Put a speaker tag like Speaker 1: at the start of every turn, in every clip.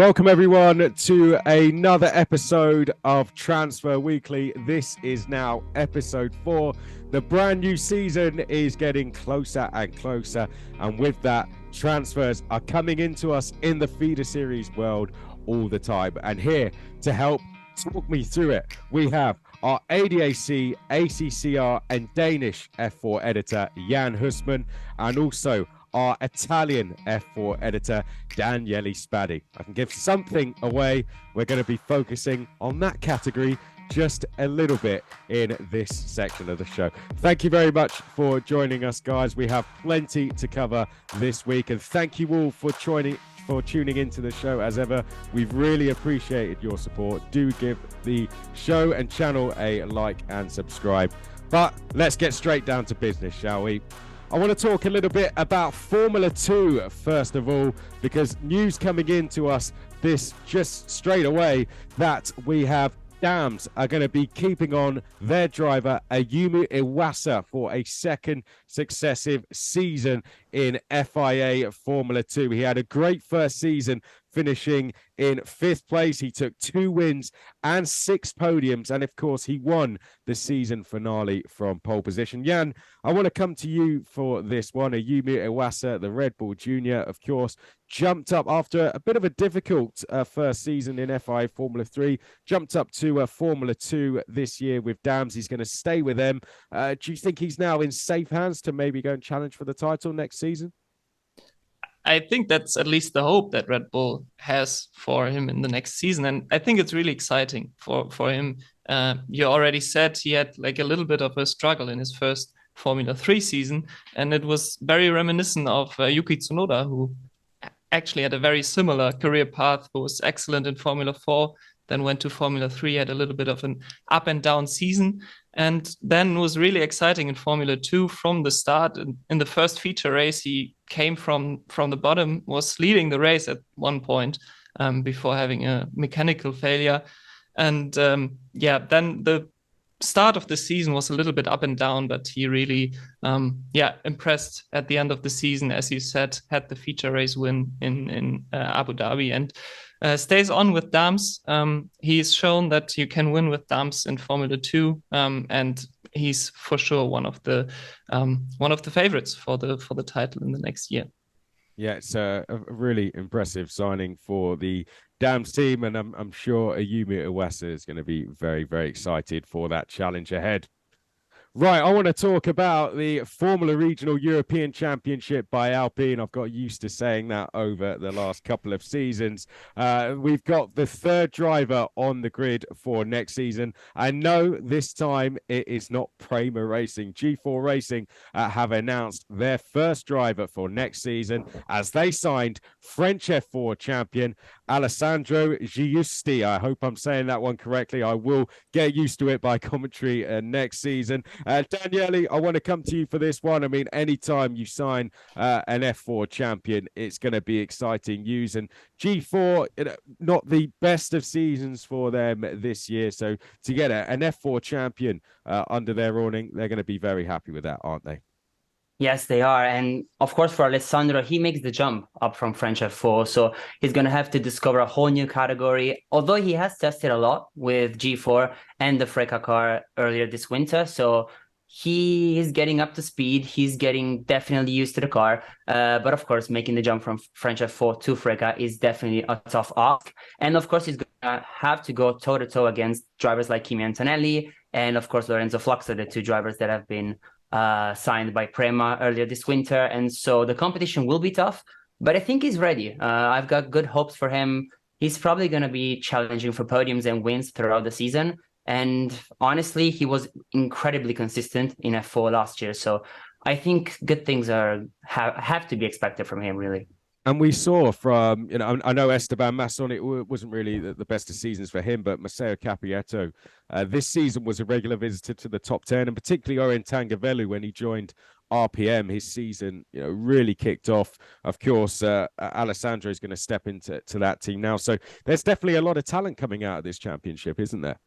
Speaker 1: Welcome everyone to another episode of Transfer Weekly. This is now episode 4. The brand new season is getting closer and closer, and with that, transfers are coming into us in the feeder series world all the time. And here to help talk me through it, we have our ADAC, ACCR and Danish F4 editor, Jan Husmann, and also our Italian F4 editor, Daniele Spadi. I can give something away. We're going to be focusing on that category just a little bit in this section of the show. Thank you very much for joining us, guys. We have plenty to cover this week, and thank you all for tuning into the show. As ever, we've really appreciated your support. Do give the show and channel a like and subscribe. But let's get straight down to business, shall we? I want to talk a little bit about Formula 2 first of all, because news coming in to us this just straight away that we have Dams are going to be keeping on their driver Ayumu Iwasa for a second successive season in FIA Formula 2. He had a great first season, finishing in 5th place. He took 2 wins and 6 podiums, and of course he won the season finale from pole position. Jan, I want to come to you for this one. Ayumu Iwasa, the Red Bull Junior, of course, jumped up after a bit of a difficult first season in FIA Formula 3, jumped up to Formula 2 this year with Dams. He's going to stay with them. Do you think he's now in safe hands to maybe go and challenge for the title next season?
Speaker 2: I think that's at least the hope that Red Bull has for him in the next season. And I think it's really exciting for him. You already said he had like a little bit of a struggle in his first Formula 3 season. And it was very reminiscent of Yuki Tsunoda, who actually had a very similar career path, who was excellent in Formula 4, then went to Formula 3, had a little bit of an up and down season, and then was really exciting in Formula 2 from the start. In the first feature race, he came from the bottom, was leading the race at one point before having a mechanical failure. And then the start of the season was a little bit up and down, but he really impressed at the end of the season. As you said, had the feature race win in Abu Dhabi, and stays on with Dams. He's shown that you can win with Dams in Formula 2, and he's for sure one of the favorites for the title in the next year.
Speaker 1: Yeah, it's a really impressive signing for the Dams team, and I'm sure Ayumu Iwasa is going to be very, very excited for that challenge ahead. Right, I want to talk about the Formula Regional European Championship by Alpine. I've got used to saying that over the last couple of seasons. We've got the 3rd driver on the grid for next season. I know this time it is not Prema Racing. G4 Racing have announced their 1st driver for next season as they signed French F4 champion Alessandro Giusti. I hope I'm saying that one correctly. I will get used to it by commentary next season. Daniele, I want to come to you for this one. I mean, anytime you sign an F4 champion, it's going to be exciting news. And G4, not the best of seasons for them this year. So to get an F4 champion under their awning, they're going to be very happy with that, aren't they?
Speaker 3: Yes, they are. And of course, for Alessandro, he makes the jump up from French F4. So he's going to have to discover a whole new category, although he has tested a lot with G4 and the FRECA car earlier this winter. So he is getting up to speed. He's getting definitely used to the car. But of course, making the jump from French F4 to FRECA is definitely a tough ask. And of course, he's going to have to go toe-to-toe against drivers like Kimi Antonelli and of course, Lorenzo Fluxo, the 2 drivers that have been signed by Prema earlier this winter. And so the competition will be tough, but I think he's ready. I've got good hopes for him. He's probably going to be challenging for podiums and wins throughout the season. And honestly, he was incredibly consistent in F4 last year. So I think good things have to be expected from him, really.
Speaker 1: And we saw from, I know Esteban Masson, it wasn't really the best of seasons for him, but Maceo Capietto this season was a regular visitor to the top 10, and particularly Orien Tangavelu when he joined RPM, his season really kicked off. Of course, Alessandro is going to step into that team now. So there's definitely a lot of talent coming out of this championship, isn't there?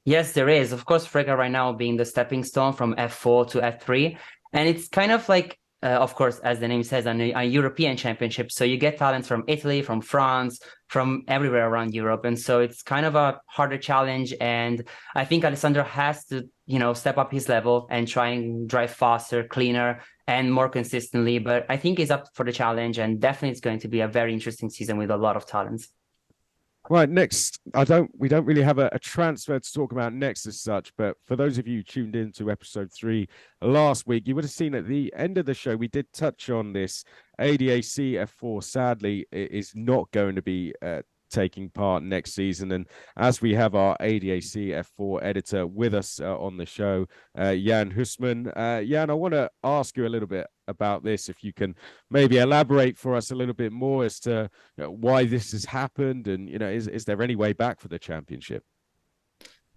Speaker 3: Yes, there is. Of course, FRECA right now being the stepping stone from F4 to F3. And it's kind of like of course, as the name says, a European championship. So you get talents from Italy, from France, from everywhere around Europe. And so it's kind of a harder challenge. And I think Alessandro has to, step up his level and try and drive faster, cleaner, and more consistently. But I think he's up for the challenge, and definitely it's going to be a very interesting season with a lot of talents.
Speaker 1: Right, next, we don't really have a transfer to talk about next as such, but for those of you who tuned in to episode 3 last week, you would have seen at the end of the show, we did touch on this. ADAC F4 sadly is not going to be taking part next season. And as we have our ADAC F4 editor with us on the show, Jan Husmann. Jan, I want to ask you a little bit about this, if you can maybe elaborate for us a little bit more as to why this has happened, and is there any way back for the championship?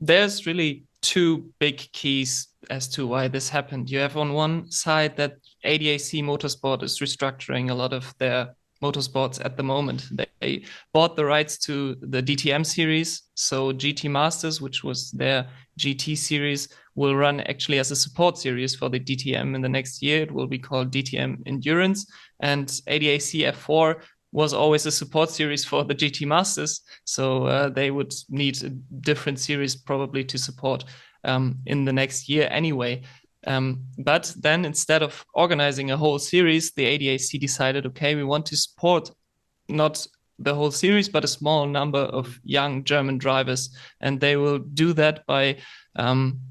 Speaker 2: There's really two big keys as to why this happened. You have on one side that ADAC Motorsport is restructuring a lot of their motorsports at the moment. They bought the rights to the DTM series, so GT Masters, which was their GT series, will run actually as a support series for the DTM in the next year. It will be called DTM Endurance, and ADAC F4 was always a support series for the GT Masters, so they would need a different series probably to support in the next year anyway. But then instead of organizing a whole series, the ADAC decided, okay, we want to support not the whole series, but a small number of young German drivers. And they will do that by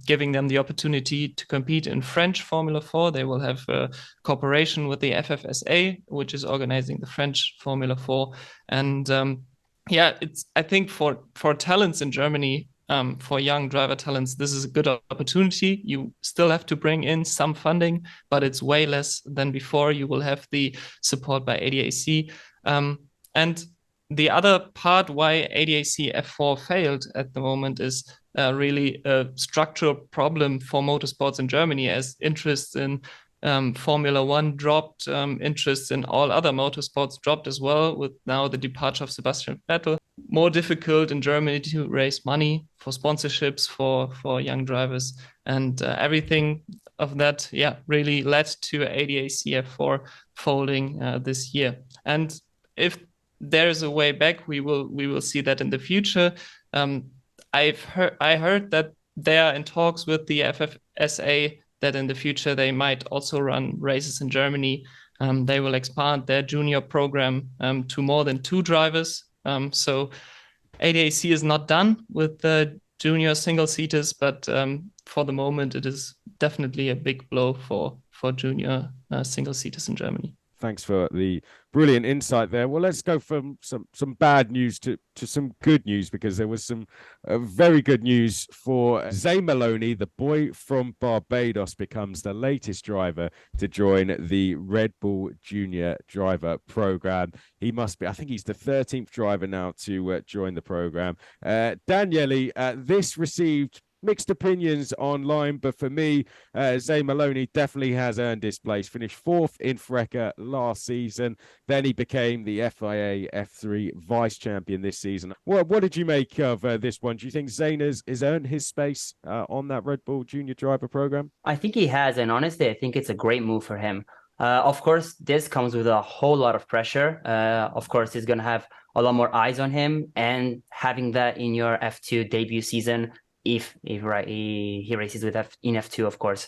Speaker 2: giving them the opportunity to compete in French Formula 4. They will have a cooperation with the FFSA, which is organizing the French Formula 4. And I think for talents in Germany, for young driver talents, this is a good opportunity. You still have to bring in some funding, but it's way less than before. You will have the support by ADAC. And the other part why ADAC F4 failed at the moment is really a structural problem for motorsports in Germany, as interest in Formula One dropped, interest in all other motorsports dropped as well, with now the departure of Sebastian Vettel. More difficult in Germany to raise money for sponsorships for young drivers, and everything of that, really led to ADAC F4 folding this year. And if there is a way back, we will see that in the future. I heard that they are in talks with the FFSA that in the future they might also run races in Germany. They will expand their junior program to more than 2 drivers. So ADAC is not done with the junior single-seaters, but for the moment it is definitely a big blow for junior single-seaters in Germany.
Speaker 1: Thanks for the brilliant insight there. Well, let's go from some bad news to some good news, because there was some very good news for Zane Maloney. The boy from Barbados becomes the latest driver to join the Red Bull Junior Driver Program. He must be, I think he's the 13th driver now to join the program. Daniele, this received mixed opinions online, but for me, Zane Maloney definitely has earned his place. Finished 4th in FRECA last season. Then he became the FIA F3 vice champion this season. What did you make of this one? Do you think Zane has earned his space on that Red Bull Junior Driver program?
Speaker 3: I think he has, and honestly, I think it's a great move for him. Of course, this comes with a whole lot of pressure. Of course, he's going to have a lot more eyes on him, and having that in your F2 debut season, if he races with in F2, of course,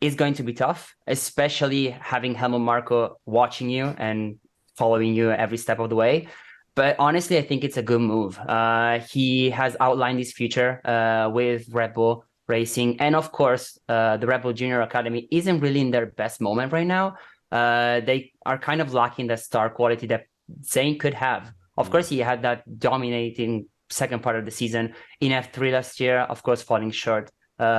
Speaker 3: is going to be tough, especially having Helmut Marko watching you and following you every step of the way. But honestly, I think it's a good move. He has outlined his future with Red Bull Racing. And of course, the Red Bull Junior Academy isn't really in their best moment right now. They are kind of lacking the star quality that Zane could have. Of course, he had that dominating second part of the season in F3 last year, of course, falling short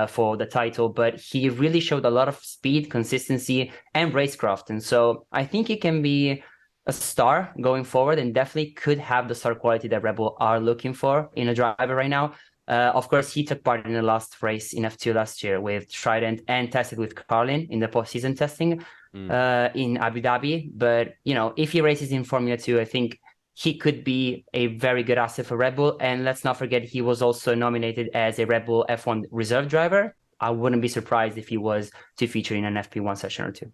Speaker 3: for the title, but he really showed a lot of speed, consistency, and racecraft. And so I think he can be a star going forward, and definitely could have the star quality that Red Bull are looking for in a driver right now. Of course, he took part in the last race in F2 last year with Trident and tested with Carlin in the postseason testing in Abu Dhabi. But, if he races in Formula 2, I think he could be a very good asset for Red Bull. And let's not forget, he was also nominated as a Red Bull F1 reserve driver. I wouldn't be surprised if he was to feature in an FP1 session or 2.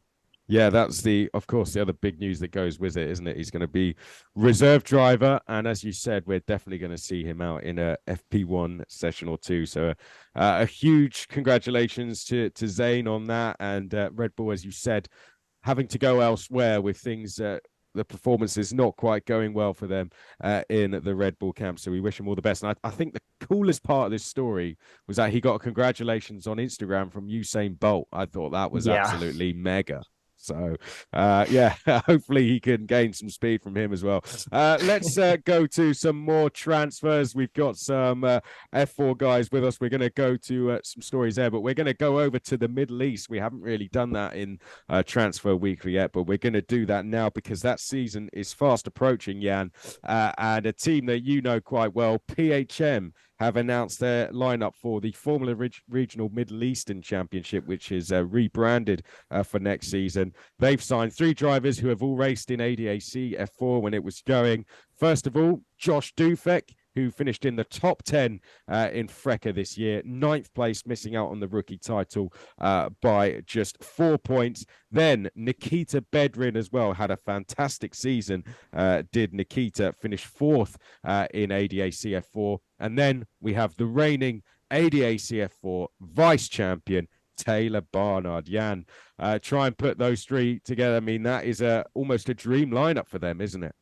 Speaker 1: Yeah, that's of course, the other big news that goes with it, isn't it? He's going to be reserve driver, and as you said, we're definitely going to see him out in a FP1 session or two. So, a huge congratulations to Zane on that, and Red Bull, as you said, having to go elsewhere with things. The performance is not quite going well for them in the Red Bull camp. So we wish him all the best. And I think the coolest part of this story was that he got a congratulations on Instagram from Usain Bolt. I thought that was
Speaker 3: Yeah.
Speaker 1: absolutely mega. So, yeah, hopefully he can gain some speed from him as well. Let's go to some more transfers. We've got some F4 guys with us. We're going to go to some stories there, but we're going to go over to the Middle East. We haven't really done that in Transfer Weekly yet, but we're going to do that now because that season is fast approaching, Jan. And a team that you know quite well, PHM, have announced their lineup for the Formula Regional Middle Eastern Championship, which is rebranded for next season. They've signed 3 drivers who have all raced in ADAC F4 when it was going. First of all, Josh Dufek, who finished in the top 10 in FRECA this year, 9th place, missing out on the rookie title by just 4 points. Then Nikita Bedrin as well had a fantastic season. Did Nikita finish 4th in ADAC F4? And then we have the reigning ADAC F4 vice champion, Taylor Barnard. Jan, try and put those 3 together. I mean, that is almost a dream lineup for them, isn't it?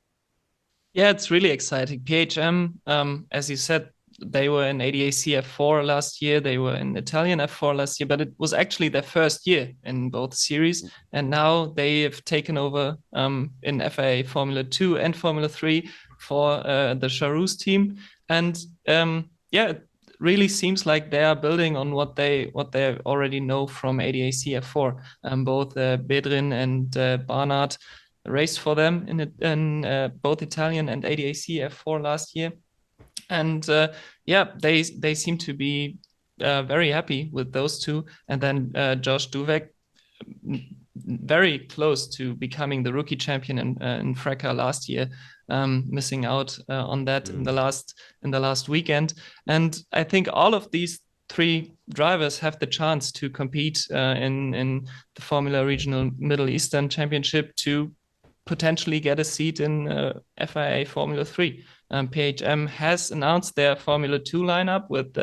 Speaker 2: Yeah, it's really exciting. PHM, as you said, they were in ADAC F4 last year. They were in Italian F4 last year, but it was actually their first year in both series. And now they have taken over in FIA Formula 2 and Formula 3 for the Charouz team. And yeah, it really seems like they are building on what they already know from ADAC F4. Both Bedrin and Barnard raced for them in both Italian and ADAC F4 last year. And yeah, they seem to be very happy with those 2. And then Josh Duvek, very close to becoming the rookie champion in FRECA last year, missing out on that in the last weekend. And I think all of these 3 drivers have the chance to compete in the Formula Regional Middle Eastern Championship to potentially get a seat in FIA Formula 3. PHM has announced their Formula 2 lineup with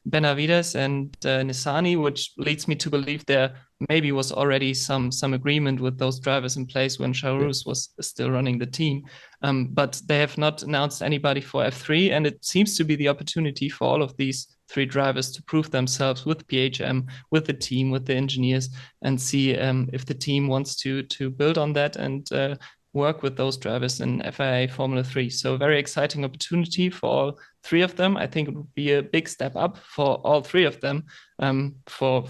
Speaker 2: Benavides and Nissani, which leads me to believe there maybe was already some agreement with those drivers in place when Charouz was still running the team. But they have not announced anybody for F3, and it seems to be the opportunity for all of these 3 drivers to prove themselves with PHM, with the team, with the engineers, and see if the team wants to build on that and work with those drivers in FIA Formula 3. So very exciting opportunity for all 3 of them. I think it would be a big step up for all 3 of them. For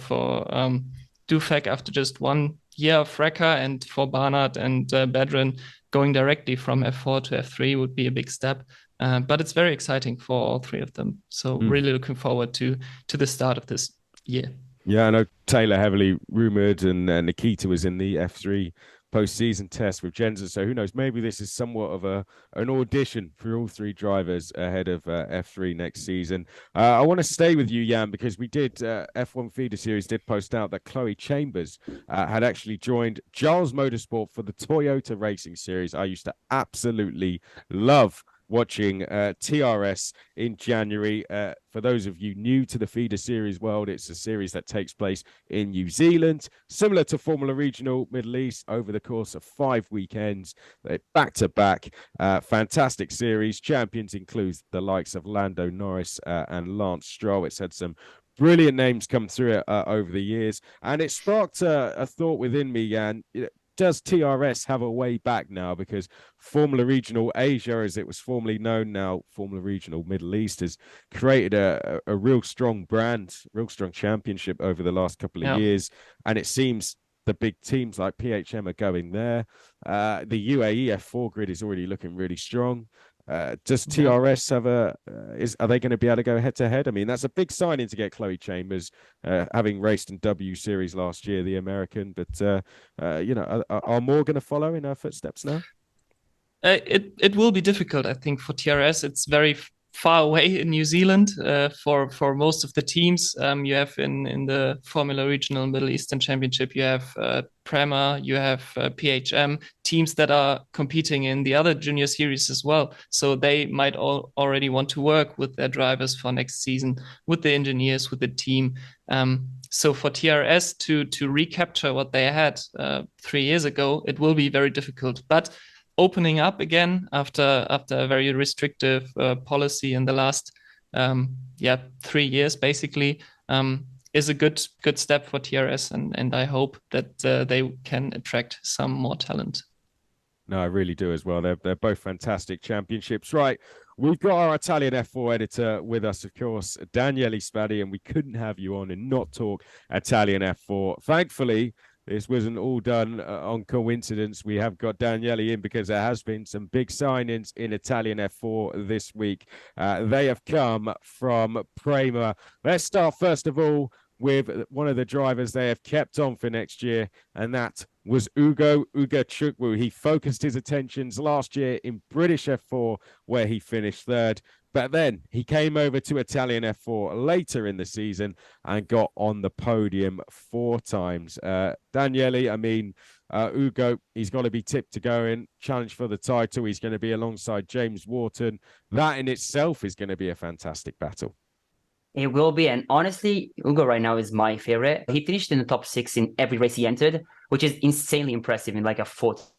Speaker 2: Dufek after just 1 year of FRECA, and for Barnard and Bedrin going directly from F4 to F3 would be a big step. But it's very exciting for all 3 of them. So really looking forward to the start of this year.
Speaker 1: Yeah, I know Taylor heavily rumored, and Nikita was in the F3 post-season test with Genza. So who knows? Maybe this is somewhat of an audition for all 3 drivers ahead of F3 next season. I want to stay with you, Jan, because we did F1 Feeder Series did post out that Chloe Chambers had actually joined Giles Motorsport for the Toyota Racing Series. I used to absolutely love watching TRS in January. For those of you new to the Feeder Series world, it's a series that takes place in New Zealand, similar to Formula Regional Middle East, over the course of 5 weekends, back-to-back. Fantastic series. Champions includes the likes of Lando Norris and Lance Stroll. It's had some brilliant names come through it over the years, and it sparked a thought within me, Jan. Does TRS have a way back now? Because Formula Regional Asia, as it was formerly known, now Formula Regional Middle East, has created a real strong brand, real strong championship over the last couple of years. And it seems the big teams like PHM are going there. The UAE F4 grid is already looking really strong. Does TRS have are they going to be able to go head to head? I mean, that's a big signing to get Chloe Chambers, having raced in W Series last year, the American. But you know, are more going to follow in her footsteps now?
Speaker 2: It will be difficult, I think, for TRS. It's very far away in New Zealand for most of the teams. You have in the Formula Regional Middle Eastern Championship, you have Prema, you have PHM, teams that are competing in the other junior series as well. So they might already want to work with their drivers for next season, with the engineers, with the team. So for TRS to recapture what they had 3 years ago, it will be very difficult. But opening up again after a very restrictive policy in the last 3 years, basically, is a good step for TRS, and I hope that they can attract some more talent.
Speaker 1: No, I really do as well. They're both fantastic championships. Right. We've got our Italian F4 editor with us, of course, Daniele Spadi, and we couldn't have you on and not talk Italian F4. Thankfully, this wasn't all done on coincidence. We have got Daniele in because there has been some big signings in Italian F4 this week. They have come from Prema. Let's start, first of all, with one of the drivers they have kept on for next year, and that was Ugo Chukwu. He focused his attentions last year in British F4, where he finished third. But then he came over to Italian F4 later in the season and got on the podium 4 times. Daniele, I mean, Ugo, he's got to be tipped to go in, challenge for the title. He's going to be alongside James Wharton. That in itself is going to be a fantastic battle.
Speaker 3: It will be, and honestly, Ugo right now is my favorite. He finished in the top 6 in every race he entered, which is insanely impressive in like a 4th,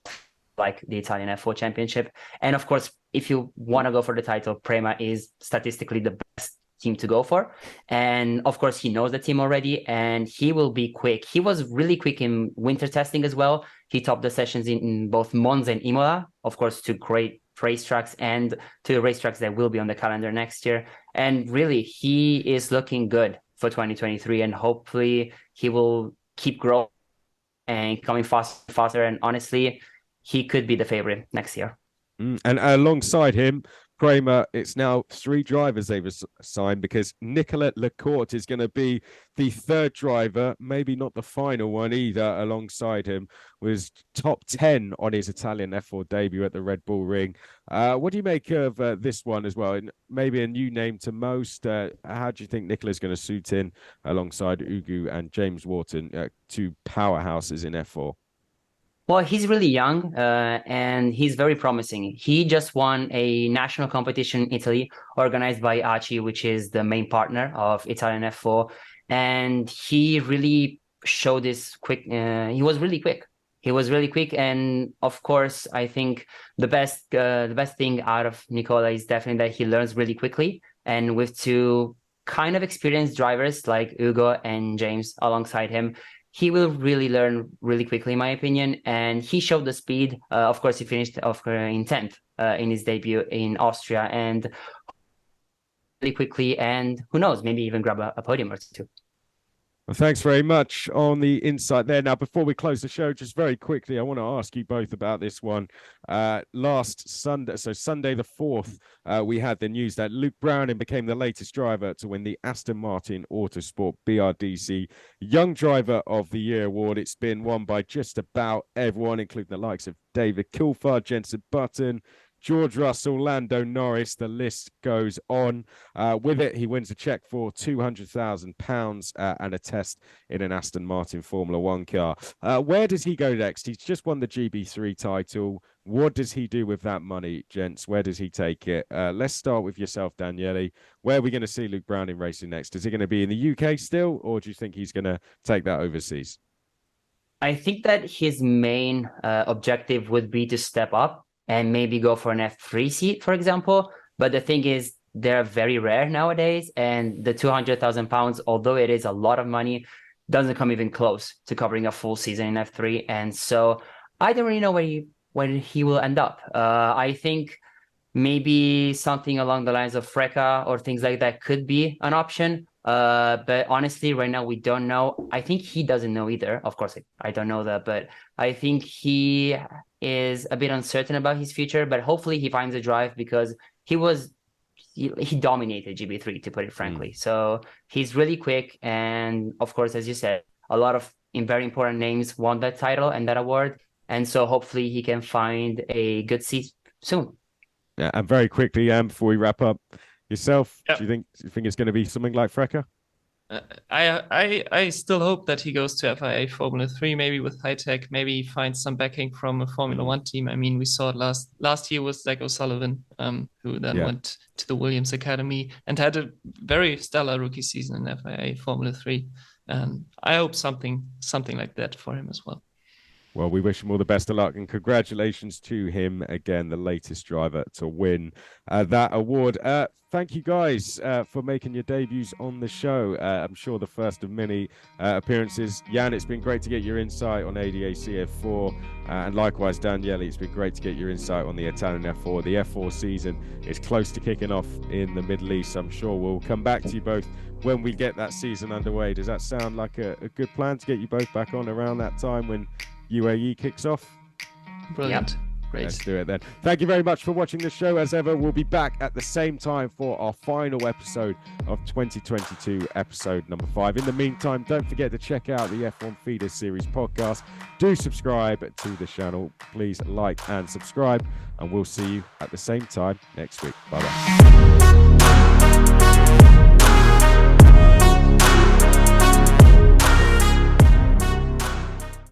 Speaker 3: like the Italian F4 Championship. And of course, if you want to go for the title, Prema is statistically the best team to go for. And of course, he knows the team already, and he will be quick. He was really quick in winter testing as well. He topped the sessions in both Monza and Imola, of course, to great racetracks and to the racetracks that will be on the calendar next year. And really, he is looking good for 2023, and hopefully he will keep growing and coming faster. And honestly, he could be the favorite next year.
Speaker 1: And alongside him, Prema, it's now 3 drivers they've assigned, because Nicolas Lecourt is going to be the 3rd driver, maybe not the final one either, alongside him. Was top 10 on his Italian F4 debut at the Red Bull Ring. What do you make of this one as well? And maybe a new name to most. How do you think Nicolas is going to suit in alongside Ugo and James Wharton, 2 powerhouses in F4?
Speaker 3: Well, he's really young and he's very promising. He just won a national competition in Italy organized by ACI, which is the main partner of Italian F4. And he really showed this quick. He was really quick. And of course, I think the best thing out of Nicola is definitely that he learns really quickly. And with 2 kind of experienced drivers like Ugo and James alongside him, he will really learn really quickly, in my opinion. And he showed the speed. Of course, he finished in 10th in his debut in Austria, and really quickly. And who knows, maybe even grab a podium or 2.
Speaker 1: Well, thanks very much on the insight there. Now, before we close the show, just very quickly, I want to ask you both about this one. Last Sunday, so Sunday the 4th, we had the news that Luke Browning became the latest driver to win the Aston Martin Autosport BRDC Young Driver of the Year award. It's been won by just about everyone, including the likes of David Coulthard, Jenson Button, George Russell, Lando Norris, the list goes on. With it, he wins a check for £200,000 and a test in an Aston Martin Formula One car. Where does he go next? He's just won the GB3 title. What does he do with that money, gents? Where does he take it? Let's start with yourself, Daniele. Where are we going to see Luke Browning racing next? Is he going to be in the UK still, or do you think he's going to take that overseas?
Speaker 3: I think that his main objective would be to step up and maybe go for an F3 seat, for example. But the thing is, they're very rare nowadays. And the £200,000, although it is a lot of money, doesn't come even close to covering a full season in F3. And so I don't really know where he will end up. I think maybe something along the lines of FRECA or things like that could be an option. But honestly, right now, we don't know. I think he doesn't know either. Of course, I don't know that, but I think he is a bit uncertain about his future, but hopefully he finds a drive, because he dominated GB3, to put it frankly. So he's really quick. And of course, as you said, a lot of very important names won that title and that award. And so hopefully he can find a good seat soon.
Speaker 1: Yeah, and very quickly, before we wrap up, Yourself,
Speaker 2: Yep.
Speaker 1: do you think it's going to be something like FRECA?
Speaker 2: I still hope that he goes to FIA Formula 3, maybe with high tech, maybe he finds some backing from a Formula 1 team. I mean, we saw it last year with Zach O'Sullivan, who then went to the Williams Academy and had a very stellar rookie season in FIA Formula 3. And I hope something like that for him as well.
Speaker 1: Well, we wish him all the best of luck, and congratulations to him again, the latest driver to win that award. Thank you guys for making your debuts on the show. I'm sure the first of many appearances. Jan, it's been great to get your insight on ADAC F4, and likewise, Daniele, it's been great to get your insight on the Italian F4. The F4 season is close to kicking off in the Middle East. I'm sure we'll come back to you both when we get that season underway. Does that sound like a good plan to get you both back on around that time when UAE kicks off?
Speaker 2: Brilliant. Yep. Great.
Speaker 1: Let's do it then. Thank you very much for watching the show. As ever, we'll be back at the same time for our final episode of 2022, episode number 5. In the meantime, don't forget to check out the F1 Feeder Series podcast. Do subscribe to the channel. Please like and subscribe, and we'll see you at the same time next week. Bye-bye.